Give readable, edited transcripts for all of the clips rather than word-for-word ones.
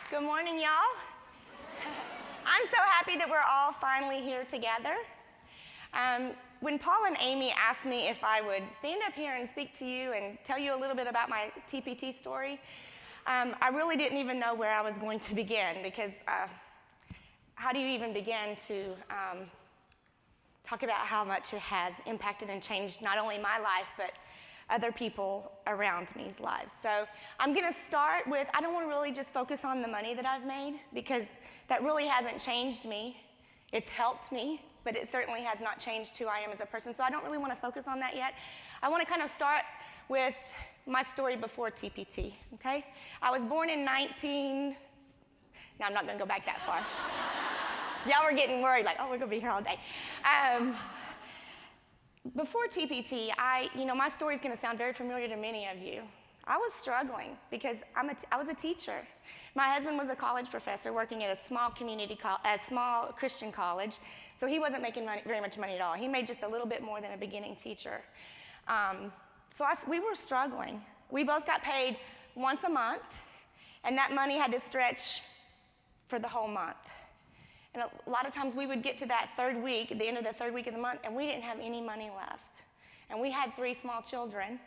Good morning, y'all. I'm so happy that we're all finally here together. When Paul and Amy asked me if I would stand up here and speak to you and tell you a little bit about my TPT story, I really didn't even know where I was going to begin, because how do you even begin to talk about how much it has impacted and changed not only my life, but other people around me's lives. So I'm gonna start with, I don't wanna really just focus on the money that I've made, because that really hasn't changed me. It's helped me, but it certainly has not changed who I am as a person. So I don't really wanna focus on that yet. I wanna kind of start with my story before TPT, okay? I was born in now I'm not gonna go back that far. Y'all were getting worried, like, oh, we're gonna be here all day. Before TPT, my story is going to sound very familiar to many of you. I was struggling because I was a teacher. My husband was a college professor working at a small Christian college, so he wasn't making very much money at all. He made just a little bit more than a beginning teacher. We were struggling. We both got paid once a month, and that money had to stretch for the whole month. And a lot of times we would get to that third week, at the end of the third week of the month, and we didn't have any money left. And we had 3 small children.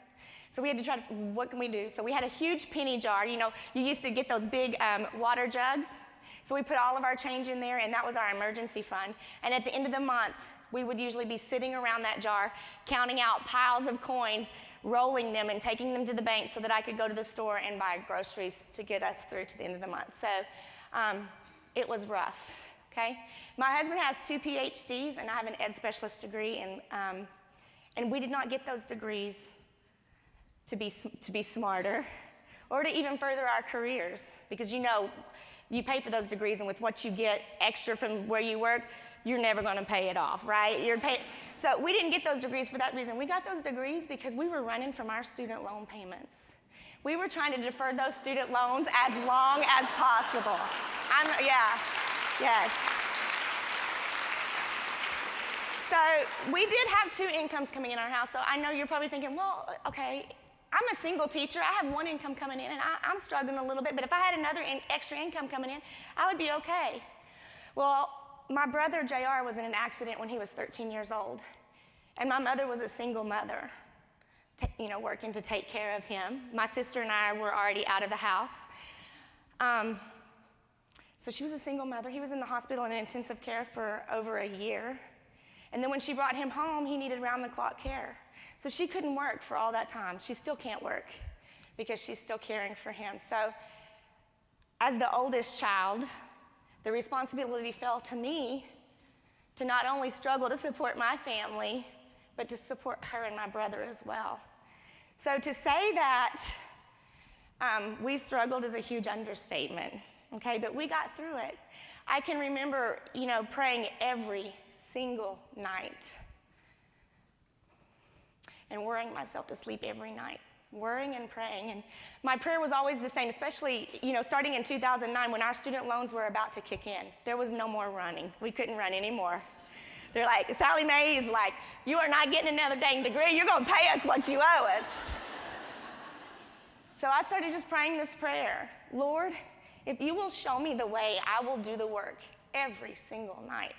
So we had to try to, what can we do? So we had a huge penny jar. You know, you used to get those big water jugs. So we put all of our change in there, and that was our emergency fund. And at the end of the month, we would usually be sitting around that jar, counting out piles of coins, rolling them and taking them to the bank so that I could go to the store and buy groceries to get us through to the end of the month. So it was rough. Okay? My husband has 2 PhDs, and I have an ed specialist degree, and we did not get those degrees to be smarter or to even further our careers, because you pay for those degrees, and with what you get extra from where you work, you're never going to pay it off, right? So we didn't get those degrees for that reason. We got those degrees because we were running from our student loan payments. We were trying to defer those student loans as long as possible. Yes. So we did have 2 incomes coming in our house. So I know you're probably thinking, well, okay, I'm a single teacher. I have 1 income coming in, and I'm struggling a little bit. But if I had another extra income coming in, I would be okay. Well, my brother, JR, was in an accident when he was 13 years old. And my mother was a single mother, working to take care of him. My sister and I were already out of the house. So she was a single mother. He was in the hospital in intensive care for over a year. And then when she brought him home, he needed round-the-clock care. So she couldn't work for all that time. She still can't work because she's still caring for him. So as the oldest child, the responsibility fell to me to not only struggle to support my family, but to support her and my brother as well. So to say that we struggled is a huge understatement. Okay, but we got through it. I can remember, praying every single night and worrying myself to sleep every night, worrying and praying. And my prayer was always the same, especially, starting in 2009 when our student loans were about to kick in. There was no more running. We couldn't run anymore. They're like, Sally Mae is like, you are not getting another dang degree. You're going to pay us what you owe us. So I started just praying this prayer. Lord, if you will show me the way, I will do the work every single night.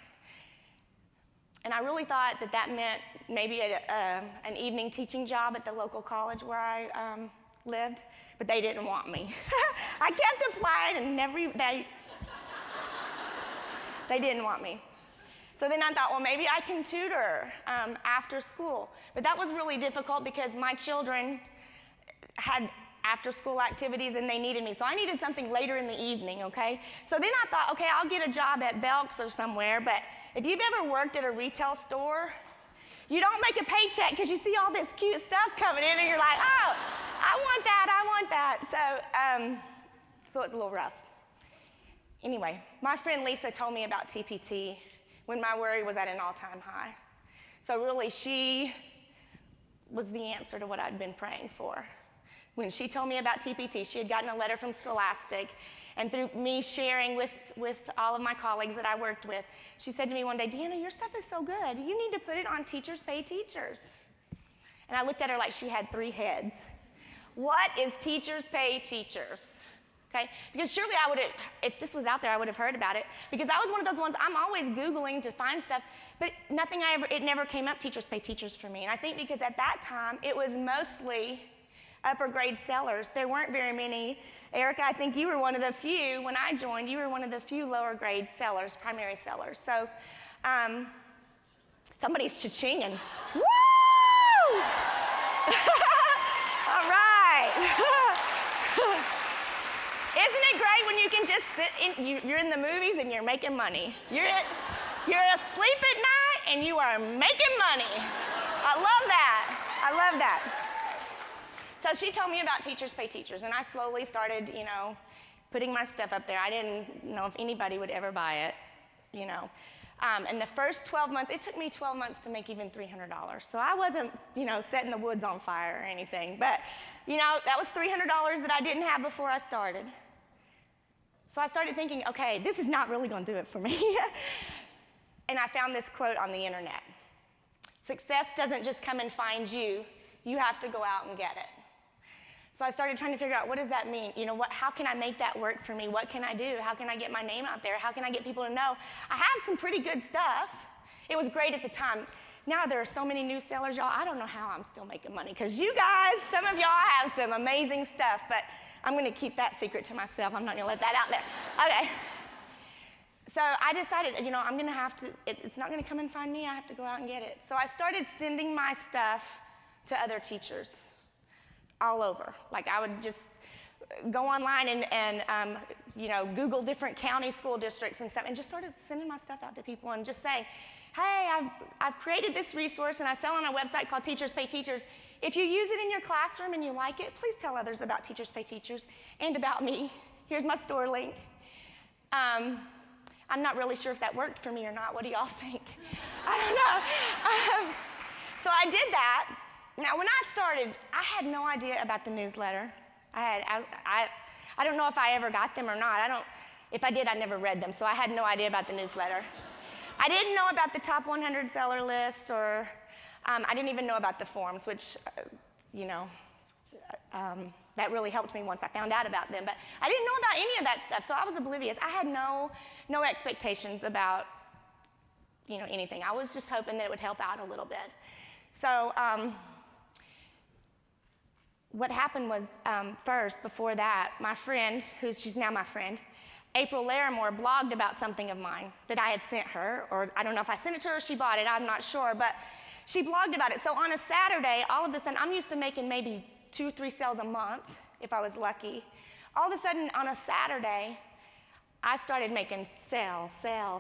And I really thought that meant maybe an evening teaching job at the local college where I lived, but they didn't want me. I kept applying, and they didn't want me. So then I thought, well, maybe I can tutor after school. But that was really difficult because my children had after-school activities, and they needed me. So I needed something later in the evening, okay? So then I thought, okay, I'll get a job at Belk's or somewhere, but if you've ever worked at a retail store, you don't make a paycheck because you see all this cute stuff coming in, and you're like, oh, I want that. So it's a little rough. Anyway, my friend Lisa told me about TPT when my worry was at an all-time high. So really, she was the answer to what I'd been praying for. When she told me about TPT, she had gotten a letter from Scholastic, and through me sharing with all of my colleagues that I worked with, she said to me one day, Deanna, your stuff is so good. You need to put it on Teachers Pay Teachers. And I looked at her like she had 3 heads. What is Teachers Pay Teachers? okay? Because surely I would have, if this was out there, I would have heard about it. Because I was one of those ones, I'm always Googling to find stuff, but it never came up, teachers pay teachers for me. And I think because at that time, it was mostly upper grade sellers. There weren't very many. Erica, I think you were one of the few, when I joined, you were one of the few lower grade sellers, primary sellers. So somebody's cha-chinging. Woo! All right. Isn't it great when you can just you're in the movies and you're making money. You're asleep at night and you are making money. I love that. I love that. So she told me about Teachers Pay Teachers, and I slowly started, putting my stuff up there. I didn't know if anybody would ever buy it, And the first 12 months, it took me 12 months to make even $300. So I wasn't, setting the woods on fire or anything. But, that was $300 that I didn't have before I started. So I started thinking, okay, this is not really going to do it for me. And I found this quote on the internet. Success doesn't just come and find you. You have to go out and get it. So I started trying to figure out, what does that mean? How can I make that work for me? What can I do? How can I get my name out there? How can I get people to know? I have some pretty good stuff. It was great at the time. Now there are so many new sellers, y'all. I don't know how I'm still making money, because you guys, some of y'all have some amazing stuff, but I'm going to keep that secret to myself. I'm not going to let that out there. Okay. So I decided, I'm going to have to, it's not going to come and find me. I have to go out and get it. So I started sending my stuff to other teachers all over. Like, I would just go online and Google different county school districts and stuff, and just started sending my stuff out to people and just saying, hey, I've created this resource and I sell on a website called Teachers Pay Teachers. If you use it in your classroom and you like it, please tell others about Teachers Pay Teachers and about me. Here's my store link. I'm not really sure if that worked for me or not. What do y'all think? I don't know. So I did that. Now, when I started, I had no idea about the newsletter. I don't know if I ever got them or not. If I did, I never read them, so I had no idea about the newsletter. I didn't know about the top 100 seller list, or I didn't even know about the forms, which, that really helped me once I found out about them. But I didn't know about any of that stuff, so I was oblivious. I had no expectations about, anything. I was just hoping that it would help out a little bit. So what happened was, first, before that, my friend, she's now my friend, April Larimore, blogged about something of mine that I had sent her, or I don't know if I sent it to her or she bought it, I'm not sure, but she blogged about it. So on a Saturday, all of a sudden, I'm used to making maybe 2 or 3 sales a month, if I was lucky. All of a sudden, on a Saturday, I started making sale, and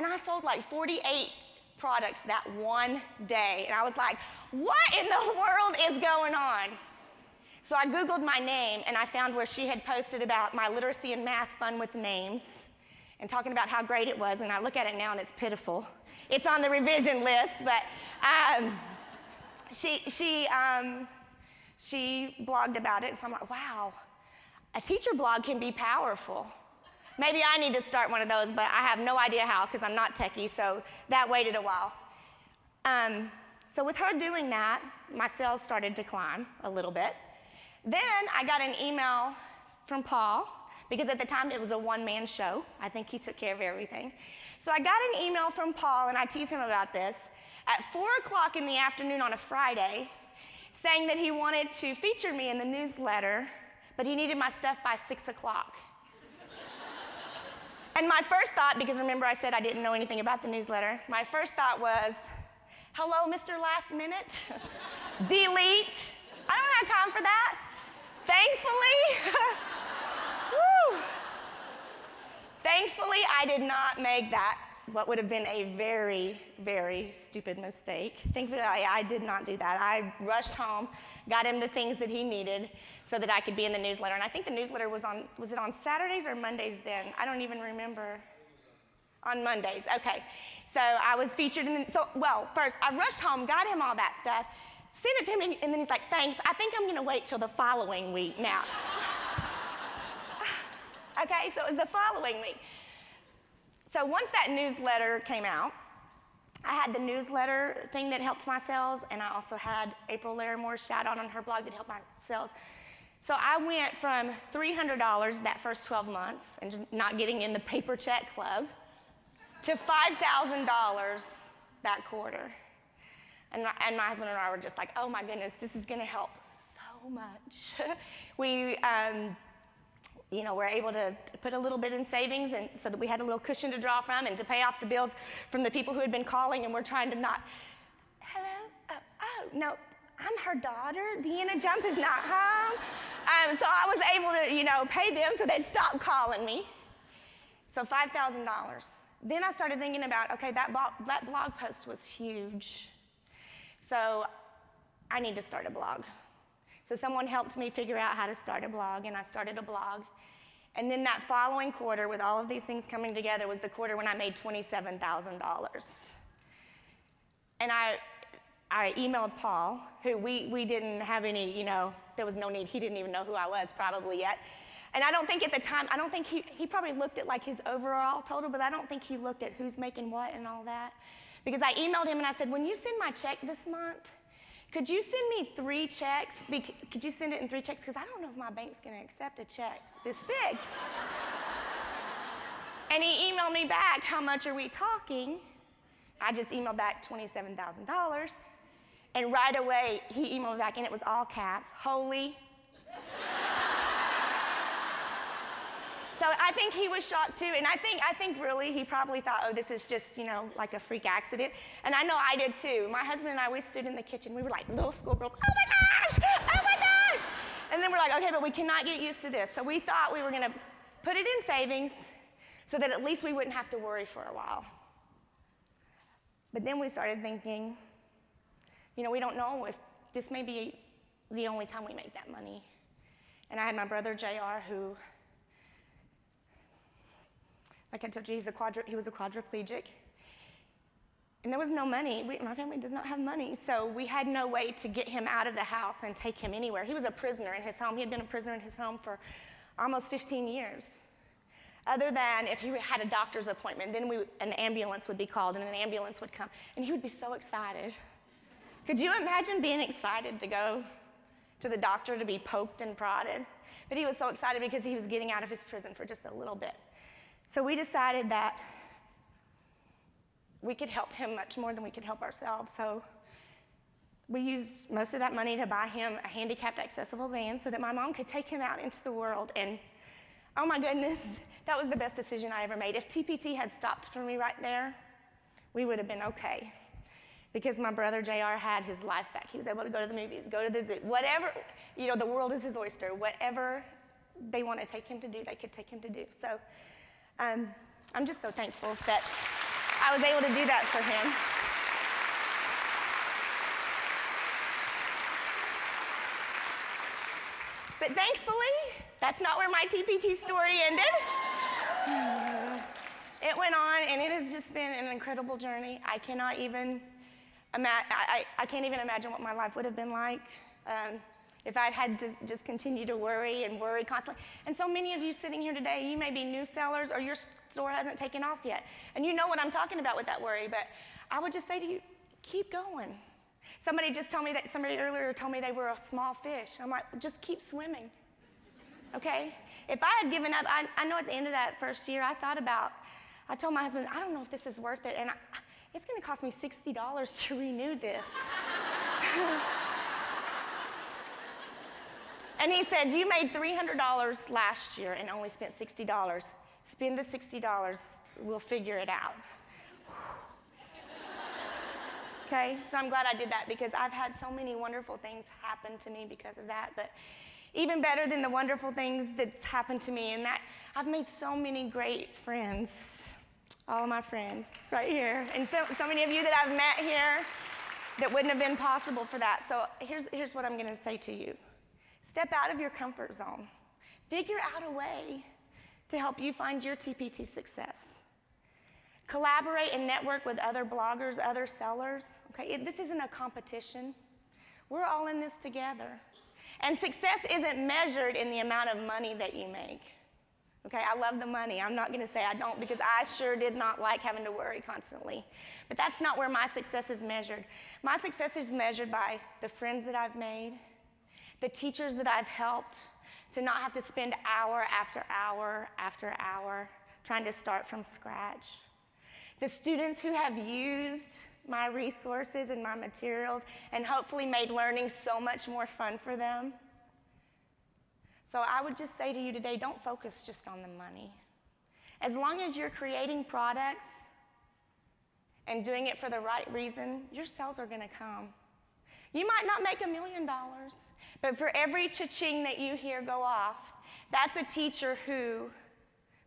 I sold like 48 products that one day, and I was like, what in the world is going on? So I Googled my name, and I found where she had posted about my literacy and math fun with names and talking about how great it was, and I look at it now and it's pitiful. It's on the revision list, but she blogged about it, so I'm like, wow, a teacher blog can be powerful. Maybe I need to start one of those, but I have no idea how, because I'm not techie, so that waited a while. So with her doing that, my sales started to climb a little bit. Then I got an email from Paul, because at the time it was a one-man show. I think he took care of everything. So I got an email from Paul, and I teased him about this, at 4 o'clock in the afternoon on a Friday, saying that he wanted to feature me in the newsletter, but he needed my stuff by 6 o'clock. And my first thought, because remember I said I didn't know anything about the newsletter, my first thought was, hello, Mr. Last Minute? Delete. I don't have time for that. Thankfully, woo. Thankfully, I did not make that, what would have been a very, very stupid mistake. Thankfully, I did not do that. I rushed home, got him the things that he needed so that I could be in the newsletter. And I think the newsletter was it on Saturdays or Mondays then? I don't even remember. On Mondays, okay. So I was featured in first, I rushed home, got him all that stuff, sent it to him, and then he's like, thanks, I think I'm gonna wait till the following week now. Okay, so it was the following week. So once that newsletter came out, I had the newsletter thing that helped my sales, and I also had April Larimore's shout out on her blog that helped my sales. So I went from $300 that first 12 months and just not getting in the paper check club to $5,000 that quarter. And my husband and I were just like, oh my goodness, this is gonna help so much. We were able to put a little bit in savings and so that we had a little cushion to draw from and to pay off the bills from the people who had been calling, and we're trying to not, hello, no, I'm her daughter, Deanna Jump is not home. So I was able to, pay them so they'd stop calling me. So $5,000. Then I started thinking about, okay, that blog post was huge. So I need to start a blog. So someone helped me figure out how to start a blog, and I started a blog. And then that following quarter, with all of these things coming together, was the quarter when I made $27,000. And I emailed Paul, who we didn't have any, there was no need. He didn't even know who I was probably yet. And I don't think at the time, he probably looked at like his overall total, but I don't think he looked at who's making what and all that. Because I emailed him and I said, when you send my check this month, could you send me 3 checks? Could you send it in 3 checks? Because I don't know if my bank's gonna accept a check this big. And he emailed me back, how much are we talking? I just emailed back $27,000. And right away, he emailed back, and it was all caps, holy. So I think he was shocked too, and I think really he probably thought, oh, this is just, like a freak accident. And I know I did too. My husband and I, we stood in the kitchen. We were like little schoolgirls, oh my gosh, oh my gosh. And then we're like, okay, but we cannot get used to this. So we thought we were gonna put it in savings so that at least we wouldn't have to worry for a while. But then we started thinking, we don't know if this may be the only time we make that money. And I had my brother, JR, who, like I told you, he was a quadriplegic. And there was no money. My family does not have money, so we had no way to get him out of the house and take him anywhere. He was a prisoner in his home. He had been a prisoner in his home for almost 15 years. Other than if he had a doctor's appointment, then an ambulance would be called and an ambulance would come, and he would be so excited. Could you imagine being excited to go to the doctor to be poked and prodded? But he was so excited because he was getting out of his prison for just a little bit. So we decided that we could help him much more than we could help ourselves. So we used most of that money to buy him a handicapped accessible van so that my mom could take him out into the world. And oh my goodness, that was the best decision I ever made. If TPT had stopped for me right there, we would have been okay. Because my brother JR had his life back. He was able to go to the movies, go to the zoo, whatever, the world is his oyster. Whatever they want to take him to do, they could take him to do. So I'm just so thankful that I was able to do that for him. But thankfully, that's not where my TPT story ended. It went on, and it has just been an incredible journey. I can't even imagine what my life would have been like if I'd had to just continue to worry constantly. And so many of you sitting here today, you may be new sellers or your store hasn't taken off yet. And you know what I'm talking about with that worry, but I would just say to you, keep going. Somebody earlier told me they were a small fish. I'm like, just keep swimming, okay? If I had given up, I know at the end of that first year, I told my husband, I don't know if this is worth it, and it's gonna cost me $60 to renew this. And he said, you made $300 last year and only spent $60. Spend the $60, we'll figure it out. Okay, so I'm glad I did that because I've had so many wonderful things happen to me because of that, but even better than the wonderful things that's happened to me, and that I've made so many great friends. All of my friends right here. And so many of you that I've met here that wouldn't have been possible for that. So here's what I'm gonna say to you. Step out of your comfort zone. Figure out a way to help you find your TPT success. Collaborate and network with other bloggers, other sellers. Okay, this isn't a competition. We're all in this together. And success isn't measured in the amount of money that you make. Okay, I love the money. I'm not gonna say I don't because I sure did not like having to worry constantly. But that's not where my success is measured. My success is measured by the friends that I've made, the teachers that I've helped to not have to spend hour after hour after hour trying to start from scratch, the students who have used my resources and my materials and hopefully made learning so much more fun for them. So I would just say to you today, don't focus just on the money. As long as you're creating products and doing it for the right reason, your sales are going to come. You might not make $1 million, but for every cha-ching that you hear go off, that's a teacher who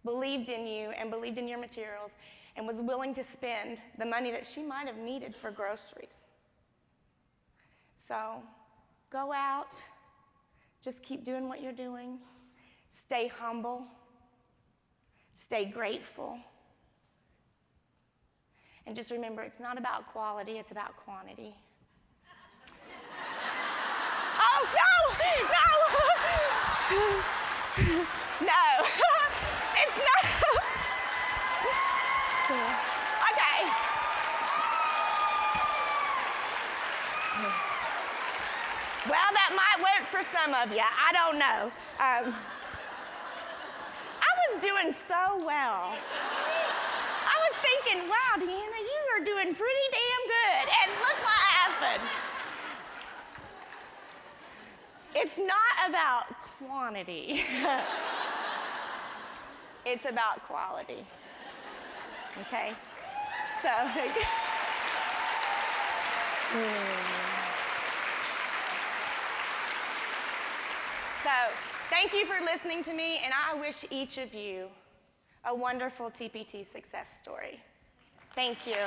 believed in you and believed in your materials and was willing to spend the money that she might have needed for groceries. So go out, just keep doing what you're doing, stay humble, stay grateful, and just remember, it's not about quality, it's about quantity. Oh, no, no, it's not. Okay. Well, that might work for some of you. I don't know. I was doing so well. I was thinking, wow, Deanna, you are doing pretty damn good. And look what happened. It's not about quantity. It's about quality. Okay? So, thank you for listening to me, and I wish each of you a wonderful TPT success story. Thank you.